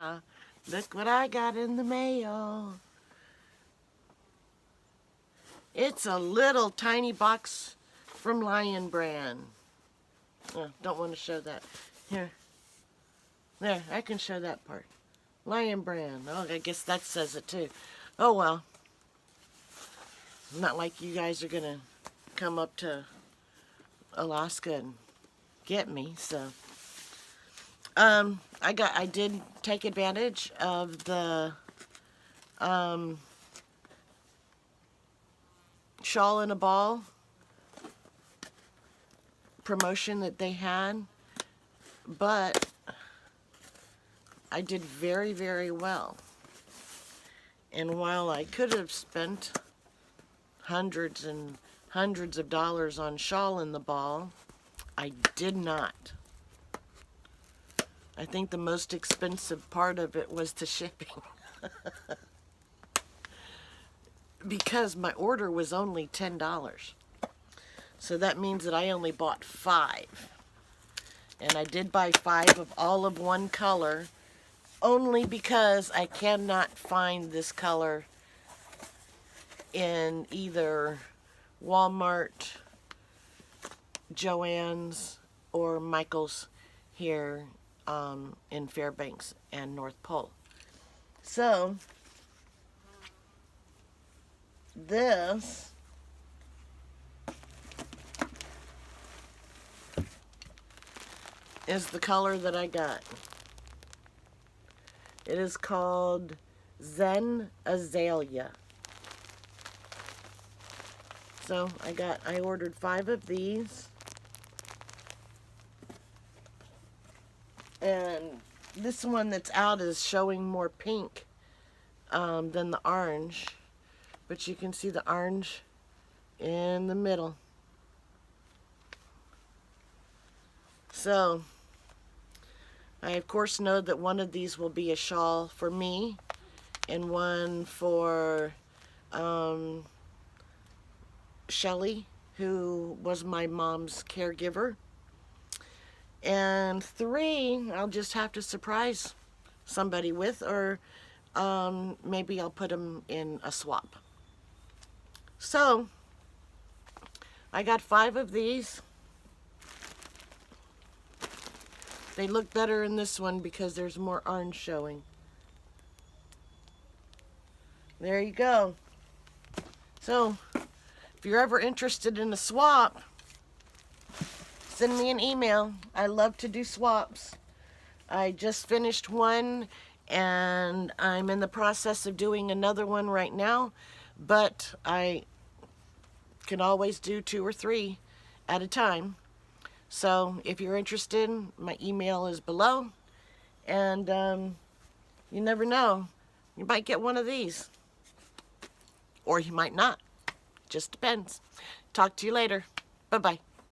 Look what I got in the mail. It's a little tiny box from Lion Brand. Oh, don't want to show that. Here. There, I can show that part. Lion Brand. Oh, I guess that says it too. Oh well. Not like you guys are going to come up to Alaska and get me, so. I did take advantage of the shawl in a ball promotion that they had, but I did very, very well. And while I could have spent hundreds and hundreds of dollars on shawl in the ball, I did not. I think the most expensive part of it was the shipping. Because my order was only $10. So that means that I only bought 5. And I did buy 5 of all of one color, only because I cannot find this color in either Walmart, Joann's, or Michael's here in Fairbanks and North Pole. So this is the color that I got. It is called Zen Azalea. So I ordered 5 of these. And this one that's out is showing more pink than the orange. But you can see the orange in the middle. So, I of course know that one of these will be a shawl for me, and one for Shelly, who was my mom's caregiver. And 3, I'll just have to surprise somebody with, or maybe I'll put them in a swap. So, I got 5 of these. They look better in this one because there's more orange showing. There you go. So, if you're ever interested in a swap, send me an email. I love to do swaps. I just finished one, and I'm in the process of doing another one right now, but I can always do 2 or 3 at a time. So if you're interested, my email is below, and you never know, you might get one of these, or you might not. Just depends. Talk to you later. Bye-bye.